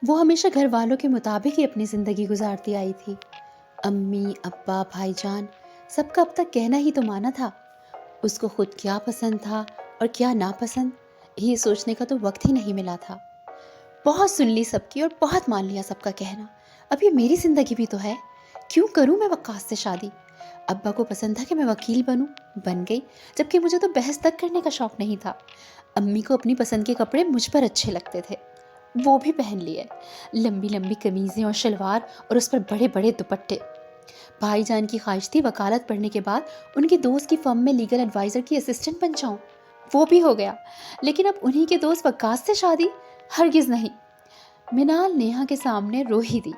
وہ ہمیشہ گھر والوں کے مطابق ہی اپنی زندگی گزارتی آئی تھی۔ امی، ابا، بھائی جان، سب کا اب تک کہنا ہی تو مانا تھا۔ اس کو خود کیا پسند تھا اور کیا ناپسند، یہ سوچنے کا تو وقت ہی نہیں ملا تھا۔ بہت سن لی سب کی اور بہت مان لیا سب کا کہنا۔ اب یہ میری زندگی بھی تو ہے، کیوں کروں میں وقاص سے شادی؟ ابا کو پسند تھا کہ میں وکیل بنوں، بن گئی، جبکہ مجھے تو بحث تک کرنے کا شوق نہیں تھا۔ امی کو اپنی پسند کے کپڑے مجھ پر اچھے لگتے تھے، وہ بھی پہن لیے، لمبی لمبی قمیضیں اور شلوار اور اس پر بڑے بڑے دوپٹے۔ بھائی جان کی خواہش تھی وکالت پڑھنے کے بعد ان کی دوست کی فرم میں لیگل ایڈوائزر کی اسسٹنٹ بن جاؤں، وہ بھی ہو گیا، لیکن اب انہی کے دوست وقاص سے شادی؟ ہرگز نہیں۔ منال نیہا کے سامنے رو ہی دی۔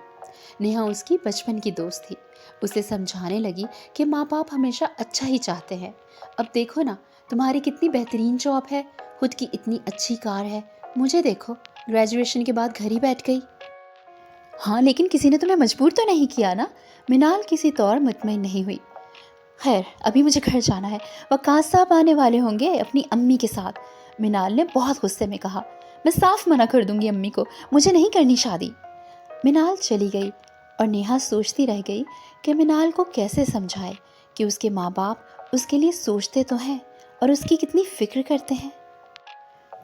نیہا اس کی بچپن کی دوست تھی، اسے سمجھانے لگی کہ ماں باپ ہمیشہ اچھا ہی چاہتے ہیں۔ اب دیکھو نا، تمہاری کتنی بہترین جاب ہے، خود کی اتنی اچھی کار ہے، مجھے دیکھو، گریجویشن کے بعد گھر ہی بیٹھ گئی۔ ہاں لیکن کسی نے تمہیں مجبور تو نہیں کیا نا؟ منال کسی طور مطمئن نہیں ہوئی۔ خیر، ابھی مجھے گھر جانا ہے، وقاص صاحب آنے والے ہوں گے اپنی امی کے ساتھ، منال نے بہت غصے میں کہا۔ میں صاف منع کر دوں گی امی کو، مجھے نہیں کرنی شادی۔ منال چلی گئی اور نیہا سوچتی رہ گئی کہ منال کو کیسے سمجھائے کہ اس کے ماں باپ اس کے لیے سوچتے تو ہیں اور اس کی کتنی فکر کرتے ہیں۔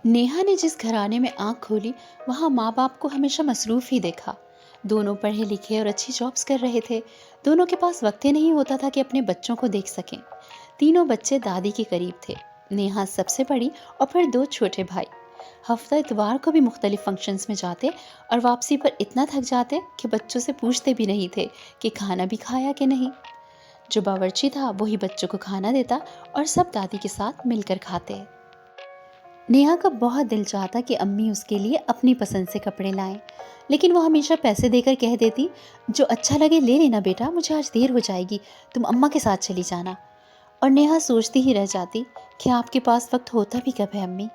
نیہا نے جس گھرانے میں آنکھ کھولی وہاں ماں باپ کو ہمیشہ مصروف ہی دیکھا۔ دونوں پڑھے لکھے اور اچھی جابز کر رہے تھے، دونوں کے پاس وقت نہیں ہوتا تھا کہ اپنے بچوں کو دیکھ سکیں۔ تینوں بچے دادی کے قریب تھے، نیہا سب سے بڑی اور پھر دو چھوٹے بھائی۔ ہفتہ اتوار کو بھی مختلف فنکشنز میں جاتے اور واپسی پر اتنا تھک جاتے کہ بچوں سے پوچھتے بھی نہیں تھے کہ کھانا بھی کھایا کہ نہیں۔ جو باورچی تھا وہی بچوں کو کھانا دیتا اور سب دادی کے ساتھ مل کر کھاتے۔ نیہا کا بہت دل چاہتا کہ امی اس کے لیے اپنی پسند سے کپڑے لائیں، لیکن وہ ہمیشہ پیسے دے کر کہہ دیتی، جو اچھا لگے لے لینا بیٹا، مجھے آج دیر ہو جائے گی، تم اماں کے ساتھ چلی جانا۔ اور نیہا سوچتی ہی رہ جاتی کہ آپ کے پاس وقت ہوتا بھی کب ہے امی؟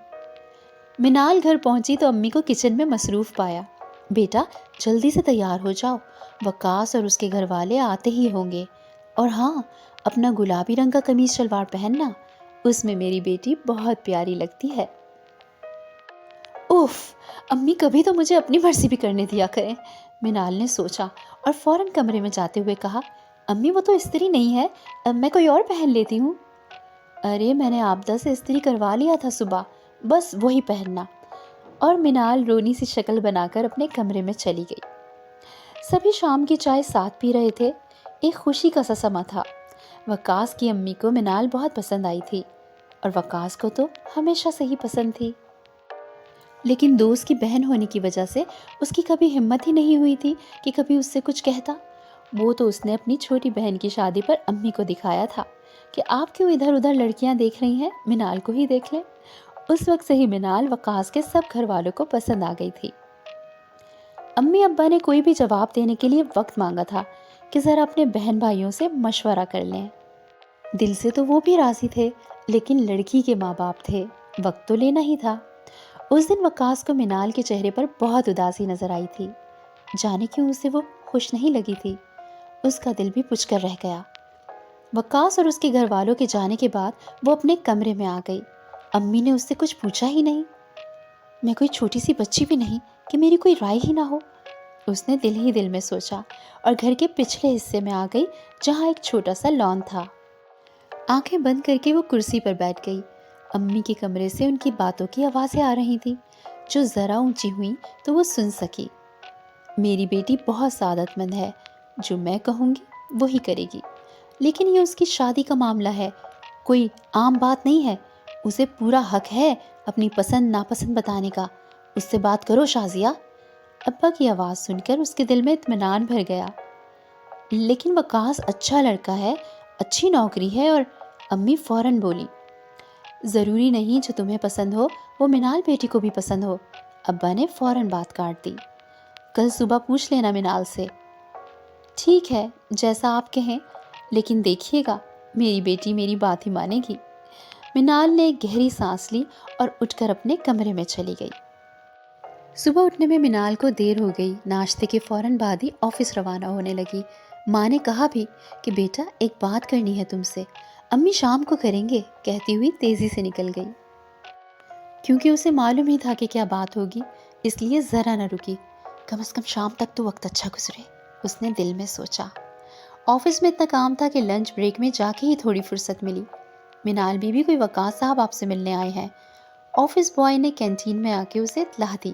منال گھر پہنچی تو امی کو کچن میں مصروف پایا۔ بیٹا جلدی سے تیار ہو جاؤ، وقاص اور اس کے گھر والے آتے ہی ہوں گے، اور ہاں اپنا گلابی رنگ کا قمیص شلوار پہننا، اس میں میری بیٹی بہت پیاری لگتی ہے۔ اوف، امی کبھی تو مجھے اپنی مرضی بھی کرنے دیا کریں، منال نے سوچا اور فوراً کمرے میں جاتے ہوئے کہا، امی وہ تو استری نہیں ہے، میں کوئی اور پہن لیتی ہوں۔ ارے میں نے آبدہ سے استری کروا لیا تھا صبح، بس وہی پہننا۔ اور منال رونی سی شکل بنا کر اپنے کمرے میں چلی گئی۔ سبھی شام کی چائے ساتھ پی رہے تھے، ایک خوشی کا سا سما تھا۔ وقاص کی امی کو منال بہت پسند آئی تھی اور وقاص کو تو ہمیشہ سے ہی پسند تھی، لیکن دوست کی بہن ہونے کی وجہ سے اس کی کبھی ہمت ہی نہیں ہوئی تھی کہ کبھی اس سے کچھ کہتا۔ وہ تو اس نے اپنی چھوٹی بہن کی شادی پر امی کو دکھایا تھا کہ آپ کیوں ادھر ادھر لڑکیاں دیکھ رہی ہیں، منال کو ہی دیکھ لیں۔ اس وقت سے ہی منال وقاص کے سب گھر والوں کو پسند آ گئی تھی۔ امی ابا نے کوئی بھی جواب دینے کے لیے وقت مانگا تھا کہ ذرا اپنے بہن بھائیوں سے مشورہ کر لیں۔ دل سے تو وہ بھی راضی تھے، لیکن لڑکی کے ماں باپ تھے، وقت تو لینا ہی تھا۔ اس دن وقاص کو منال کے چہرے پر بہت اداسی نظر آئی تھی، جانے کیوں اسے وہ خوش نہیں لگی تھی، اس کا دل بھی پچھ کر رہ گیا۔ وقاص اور اس کے گھر والوں کے جانے کے بعد وہ اپنے کمرے میں آ گئی۔ امی نے اس سے کچھ پوچھا ہی نہیں۔ میں کوئی چھوٹی سی بچی بھی نہیں کہ میری کوئی رائے ہی نہ ہو، اس نے دل ہی دل میں سوچا، اور گھر کے پچھلے حصے میں آ گئی جہاں ایک چھوٹا سا لان تھا۔ آنکھیں بند کر کے وہ کرسی پر بیٹھ گئی۔ امی کے کمرے سے ان کی باتوں کی آوازیں آ رہی تھیں، جو ذرا اونچی ہوئیں تو وہ سن سکی۔ میری بیٹی بہت سعادت مند ہے، جو میں کہوں گی وہی کرے گی، لیکن یہ اس کی شادی کا معاملہ ہے، کوئی عام بات نہیں ہے، اسے پورا حق ہے اپنی پسند ناپسند بتانے کا، اس سے بات کرو شازیہ۔ ابا کی آواز سن کر اس کے دل میں اطمینان بھر گیا۔ لیکن وقاص اچھا لڑکا ہے، اچھی نوکری ہے، اور امی فوراً بولی، ضروری نہیں جو تمہیں پسند ہو وہ منال بیٹی کو بھی پسند ہو۔ ابا نے فوراً بات کاٹ دی، کل صبح پوچھ لینا منال سے۔ ٹھیک ہے، جیسا آپ کہیں، لیکن دیکھیے گا میری بیٹی میری بات ہی مانے گی۔ منال نے گہری سانس لی اور اٹھ کر اپنے کمرے میں چلی گئی۔ صبح اٹھنے میں منال کو دیر ہو گئی، ناشتے کے فوراً بعد ہی آفس روانہ ہونے لگی۔ ماں نے کہا بھی کہ بیٹا ایک بات کرنی ہے تم سے، امی شام کو کریں گے، کہتی ہوئی تیزی سے نکل گئی۔ کیونکہ اسے معلوم ہی تھا کہ کیا بات ہوگی، اس لیے ذرا نہ رکی۔ कम से कम शाम तक तो वक्त अच्छा गुजरे, उसने दिल में सोचा। ऑफिस में इतना काम था कि लंच ब्रेक में जाके ही थोड़ी फुर्सत मिली। मिनाल बीबी, कोई वकास साहब आपसे मिलने आए हैं। ऑफिस बॉय ने कैंटीन में आके उसे इत्तला दी।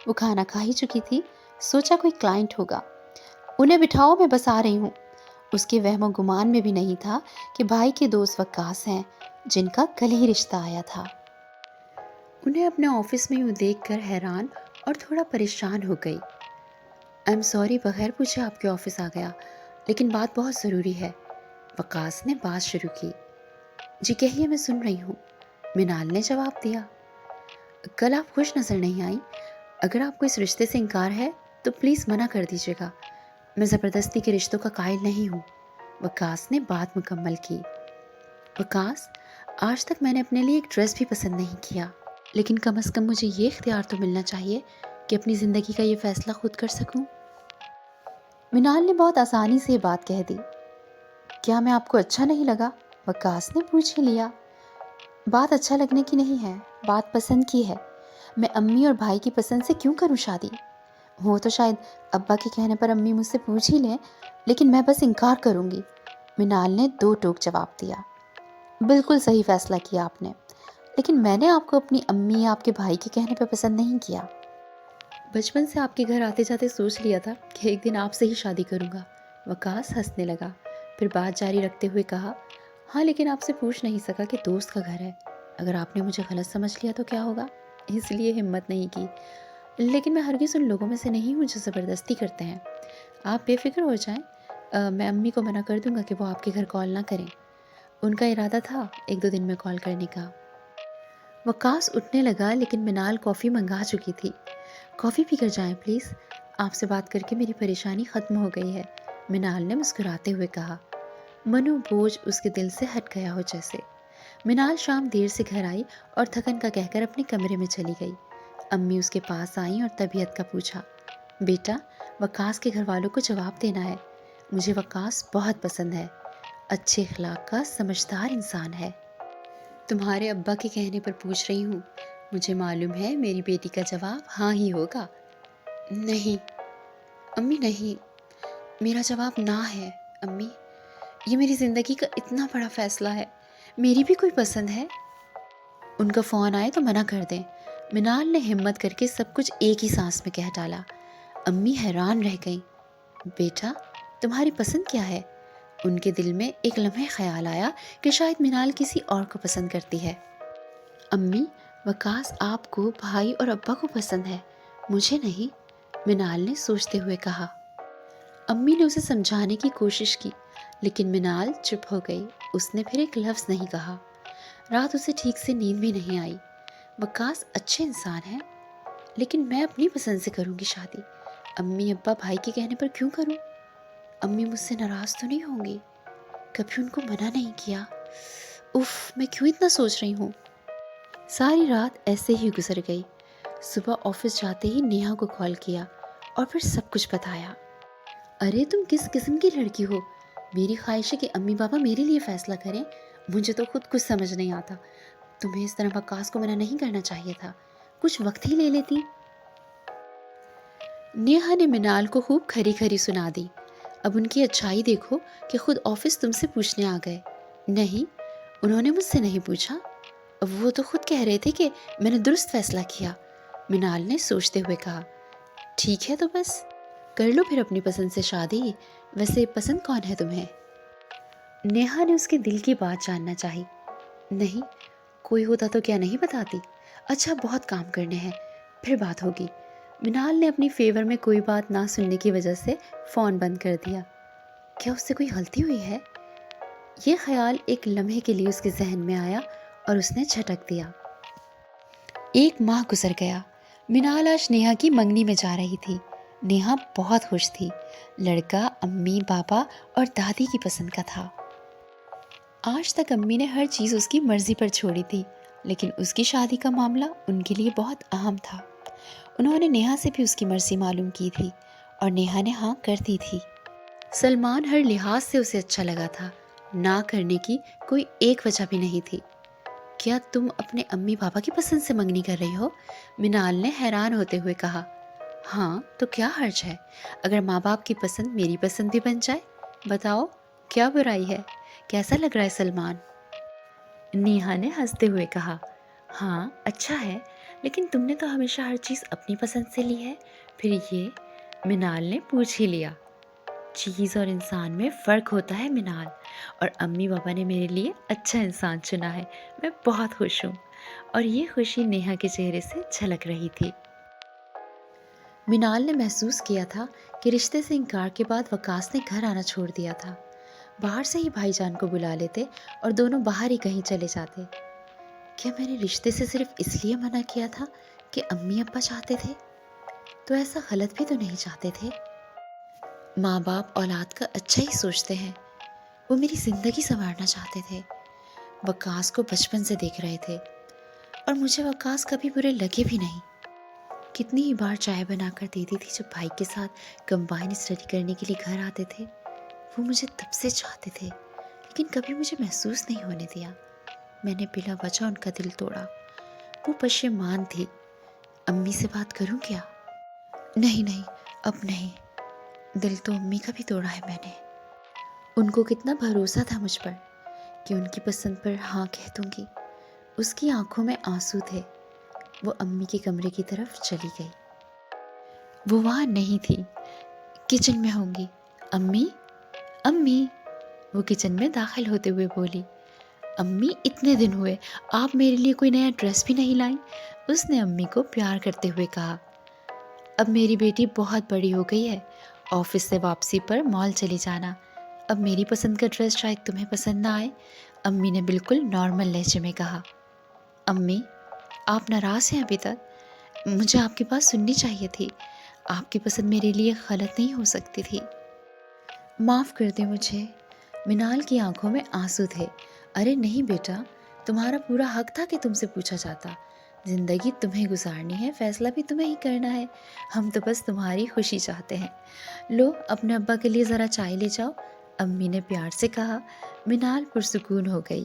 वो खाना खा ही चुकी थी। सोचा कोई क्लाइंट होगा। उन्हें बिठाओ, मैं बस आ रही हूँ। उसके वहमो गुमान में भी नहीं था कि भाई के दोस्त वकास हैं, जिनका कल ही रिश्ता आया था। उन्हें अपने ऑफिस में यूँ देखकर हैरान और थोड़ा परेशान हो गई। आई एम सॉरी, बगैर पूछे आपके ऑफिस आ गया, लेकिन बात बहुत ज़रूरी है। वकास ने बात शुरू की। जी कहिए, मैं सुन रही हूँ, मिनाल ने जवाब दिया। कल आप खुश नज़र नहीं आई। अगर आपको इस रिश्ते से इनकार है तो प्लीज़ मना कर दीजिएगा। मैं ज़बरदस्ती के रिश्तों का कायल नहीं हूँ। वकास ने बात मुकम्मल की। वकास, आज तक मैंने अपने लिए एक ड्रेस भी पसंद नहीं किया, लेकिन कम से कम मुझे ये इख्तियार तो मिलना चाहिए कि अपनी ज़िंदगी का ये फ़ैसला खुद कर सकूं। मिनाल ने बहुत आसानी से ये बात कह दी। क्या मैं आपको अच्छा नहीं लगा? वकास ने पूछ ही लिया। बात अच्छा लगने की नहीं है, बात पसंद की है। मैं अम्मी और भाई की पसंद से क्यों करूं शादी? वो तो शायद अब्बा के कहने पर अम्मी मुझसे पूछ ही लें, लेकिन मैं बस इनकार करूंगी। मिनाल ने दो टोक जवाब दिया। बिल्कुल सही फैसला किया आपने, लेकिन मैंने आपको अपनी अम्मी या आपके भाई के कहने पर पसंद नहीं किया। बचपन से आपके घर आते जाते सोच लिया था कि एक दिन आपसे ही शादी करूंगा। वकास हंसने लगा, फिर बात जारी रखते हुए कहा, हाँ लेकिन आपसे पूछ नहीं सका कि दोस्त का घर है। अगर आपने मुझे गलत समझ लिया तो क्या होगा, इसलिए हिम्मत नहीं की। लेकिन मैं हरगिज़ उन लोगों में से नहीं हूँ जो ज़बरदस्ती करते हैं। आप बेफिक्र हो जाएं, मैं अम्मी को मना कर दूंगा कि वो आपके घर कॉल ना करें। उनका इरादा था 1-2 दिन में कॉल करने का। वकास उठने लगा, लेकिन मिनाल कॉफ़ी मंगा चुकी थी। कॉफ़ी पी कर जाएं प्लीज़, आपसे बात करके मेरी परेशानी ख़त्म हो गई है, मिनाल ने मुस्कुराते हुए कहा। मनो बोझ उसके दिल से हट गया हो जैसे। मिनाल शाम देर से घर आई और थकन का कहकर अपने कमरे में चली गई। अम्मी उसके पास आई और तबीयत का पूछा। बेटा, वकास के घर वालों को जवाब देना है। मुझे वकास बहुत पसंद है, अच्छे अखलाक का समझदार इंसान है। तुम्हारे अब्बा के कहने पर पूछ रही हूँ। मुझे मालूम है मेरी बेटी का जवाब हाँ ही होगा। नहीं अम्मी, नहीं, मेरा जवाब ना है। अम्मी, ये मेरी ज़िंदगी का इतना बड़ा फ़ैसला है, मेरी भी कोई पसंद है। उनका फ़ोन आए तो मना कर दें। मिनाल ने हिम्मत करके सब कुछ एक ही सांस में कह डाला। अम्मी हैरान रह गईं। बेटा, तुम्हारी पसंद क्या है? उनके दिल में एक लम्हे ख्याल आया कि शायद मिनाल किसी और को पसंद करती है। अम्मी, वकास आपको, भाई और अब्बा को पसंद है, मुझे नहीं, मिनाल ने सोचते हुए कहा। अम्मी ने उसे समझाने की कोशिश की, लेकिन मिनाल चुप हो गई। उसने फिर एक लफ्ज़ नहीं कहा। रात उसे ठीक से नींद भी नहीं आई। वकास अच्छे इंसान हैं, लेकिन मैं अपनी पसंद से करूँगी शादी। अम्मी अब्बा भाई के कहने पर क्यों करूँ? अम्मी मुझसे नाराज़ तो नहीं होंगी? कभी उनको मना नहीं किया। उफ, मैं क्यों इतना सोच रही हूँ। सारी रात ऐसे ही गुजर गई। सुबह ऑफिस जाते ही नेहा को कॉल किया और फिर सब कुछ बताया। अरे तुम किस किस्म की लड़की हो? मेरी ख्वाहिश है कि अम्मी पापा मेरे लिए फ़ैसला करें। मुझे तो खुद कुछ समझ नहीं आता। तुम्हें इस तरह वकास को मना नहीं करना चाहिए था, कुछ वक्त ही ले लेती। नेहा ने मिनाल को खूब खरी खरी सुना दी। अब उनकी अच्छाई देखो कि खुद ऑफिस तुमसे पूछने आ गए। नहीं, उन्होंने मुझसे नहीं पूछा, वो तो खुद कह रहे थे कि मैंने दुरुस्त फैसला किया, मिनाल ने सोचते हुए कहा। ठीक है तो बस कर लो फिर अपनी पसंद से शादी। वैसे पसंद कौन है तुम्हें? नेहा ने उसके दिल की बात जानना चाही। नहीं, कोई होता तो क्या नहीं बताती। अच्छा, बहुत काम करने हैं, फिर बात होगी। मिनाल ने अपनी फेवर में कोई बात ना सुनने की वजह से फ़ोन बंद कर दिया। क्या उससे कोई गलती हुई है? ये ख्याल एक लम्हे के लिए उसके जहन में आया और उसने झटक दिया। 1 माह गुजर गया। मिनाल आज नेहा की मंगनी में जा रही थी। नेहा बहुत खुश थी। लड़का अम्मी पापा और दादी की पसंद का था। आज तक अम्मी ने हर चीज़ उसकी मर्ज़ी पर छोड़ी थी, लेकिन उसकी शादी का मामला उनके लिए बहुत अहम था। उन्होंने नेहा से भी उसकी मर्ज़ी मालूम की थी और नेहा ने हाँ कर दी थी। सलमान हर लिहाज से उसे अच्छा लगा था। ना करने की कोई एक वजह भी नहीं थी। क्या तुम अपने अम्मी पापा की पसंद से मंगनी कर रही हो? मिनाल ने हैरान होते हुए कहा। हाँ तो क्या हर्ज है, अगर माँ बाप की पसंद मेरी पसंद भी बन जाए। बताओ, क्या बुराई है? कैसा लग रहा है सलमान? नेहा ने हंसते हुए कहा, हाँ अच्छा है, लेकिन तुमने तो हमेशा हर चीज़ अपनी पसंद से ली है, फिर ये? मिनाल ने पूछ ही लिया। चीज़ और इंसान में फ़र्क होता है मिनाल, और अम्मी पापा ने मेरे लिए अच्छा इंसान चुना है। मैं बहुत खुश हूँ। और ये खुशी नेहा के चेहरे से झलक रही थी। मिनाल ने महसूस किया था कि रिश्ते से इनकार के बाद वकास ने घर आना छोड़ दिया था। बाहर से ही भाईजान को बुला लेते और दोनों बाहर ही कहीं चले जाते। क्या मैंने रिश्ते से सिर्फ इसलिए मना किया था कि अम्मी अब्बा चाहते थे? तो ऐसा गलत भी तो नहीं चाहते थे। माँ बाप औलाद का अच्छा ही सोचते हैं। वो मेरी ज़िंदगी संवारना चाहते थे। वकास को बचपन से देख रहे थे और मुझे वकास कभी बुरे लगे भी नहीं। कितनी ही बार चाय बनाकर देती थी जब भाई के साथ कंबाइन स्टडी करने के लिए घर आते थे। वो मुझे तब से चाहते थे, लेकिन कभी मुझे महसूस नहीं होने दिया। मैंने बिला वजह उनका दिल तोड़ा। वो पशेमान थी। अम्मी से बात करूं क्या? नहीं नहीं, अब नहीं। दिल तो अम्मी का भी तोड़ा है मैंने। उनको कितना भरोसा था मुझ पर कि उनकी पसंद पर हाँ कह दूंगी। उसकी आंखों में आंसू थे। वो अम्मी के कमरे की तरफ चली गई। वो वहाँ नहीं थी, किचन में होंगी। अम्मी, अम्मी। वो किचन में दाखिल होते हुए बोली, अम्मी इतने दिन हुए, आप मेरे लिए कोई नया ड्रेस भी नहीं लाई। उसने अम्मी को प्यार करते हुए कहा। अब मेरी बेटी बहुत बड़ी हो गई है, ऑफिस से वापसी पर मॉल चली जाना। अब मेरी पसंद का ड्रेस शायद तुम्हें पसंद ना आए। अम्मी ने बिल्कुल नॉर्मल लहजे में कहा। अम्मी, आप नाराज़ हैं अभी तक? मुझे आपकी बात सुननी चाहिए थी। आपकी पसंद मेरे लिए गलत नहीं हो सकती थी। माफ़ कर दे मुझे। मिनाल की आंखों में आंसू थे। अरे नहीं बेटा, तुम्हारा पूरा हक था कि तुमसे पूछा जाता। ज़िंदगी तुम्हें गुजारनी है, फैसला भी तुम्हें ही करना है। हम तो बस तुम्हारी खुशी चाहते हैं। लो, अपने अब्बा के लिए ज़रा चाय ले जाओ, अम्मी ने प्यार से कहा। मिनाल पुरसुकून हो गई।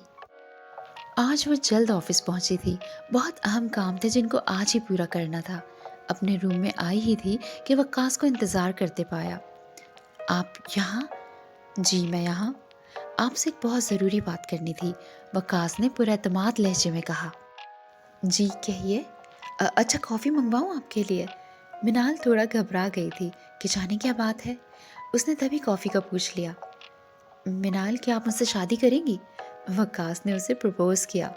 आज वो जल्द ऑफिस पहुंची थी। बहुत अहम काम थे जिनको आज ही पूरा करना था। अपने रूम में आई ही थी कि वकास को इंतज़ार करते पाया। आप यहाँ? जी मैं यहाँ। आपसे एक बहुत ज़रूरी बात करनी थी, वकास ने पुरएतमाद लहजे में कहा। जी कहिए। अच्छा कॉफ़ी मंगवाऊँ आपके लिए? मिनाल थोड़ा घबरा गई थी कि जाने क्या बात है। उसने तभी कॉफ़ी का पूछ लिया। मिनाल, क्या आप मुझसे शादी करेंगी? वकास ने उसे प्रपोज़ किया।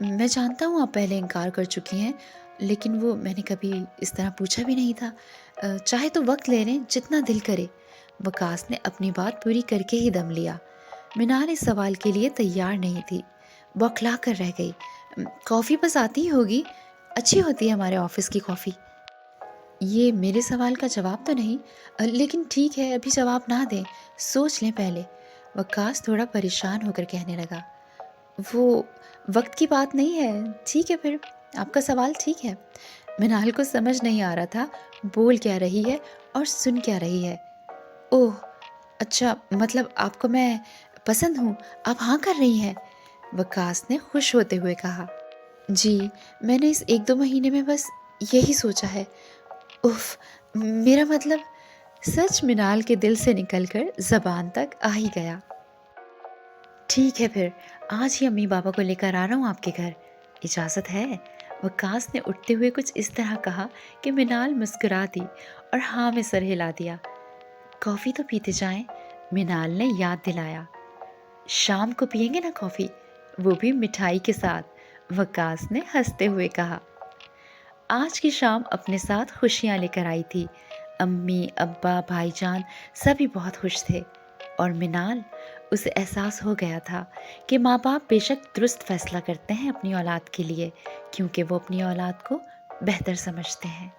मैं जानता हूँ आप पहले इनकार कर चुकी हैं, लेकिन वो मैंने कभी इस तरह पूछा भी नहीं था। चाहे तो वक्त ले लें, जितना दिल करे। वकास ने अपनी बात पूरी करके ही दम लिया। मिनाल इस सवाल के लिए तैयार नहीं थी, बौखला कर रह गई। कॉफ़ी बस आती ही होगी, अच्छी होती है हमारे ऑफिस की कॉफ़ी। ये मेरे सवाल का जवाब तो नहीं, लेकिन ठीक है अभी जवाब ना दें, सोच लें पहले। वकास थोड़ा परेशान होकर कहने लगा। वो वक्त की बात नहीं है, ठीक है फिर, आपका सवाल ठीक है। मिनाल को समझ नहीं आ रहा था बोल क्या रही है और सुन क्या रही है। ओह अच्छा, मतलब आपको मैं पसंद हूँ, आप हाँ कर रही हैं? वकास ने खुश होते हुए कहा। जी, मैंने इस 1-2 महीने में बस यही सोचा है। उफ, मेरा मतलब। सच मिनाल के दिल से निकलकर ज़बान तक आ ही गया। ठीक है फिर, आज ही अम्मी बाबा को लेकर आ रहा हूँ आपके घर, इजाज़त है? वकास ने उठते हुए कुछ इस तरह कहा कि मिनाल मुस्कुरा दी और हाँ में सर हिला दिया। कॉफ़ी तो पीते जाएं, मिनाल ने याद दिलाया। शाम को पियेंगे ना कॉफ़ी, वो भी मिठाई के साथ, वकास ने हंसते हुए कहा। आज की शाम अपने साथ खुशियाँ लेकर आई थी। अम्मी, अब्बा, भाईजान सभी बहुत खुश थे और मिनाल, उसे एहसास हो गया था कि माँ बाप बेशक दुरुस्त फैसला करते हैं अपनी औलाद के लिए, क्योंकि वो अपनी औलाद को बेहतर समझते हैं।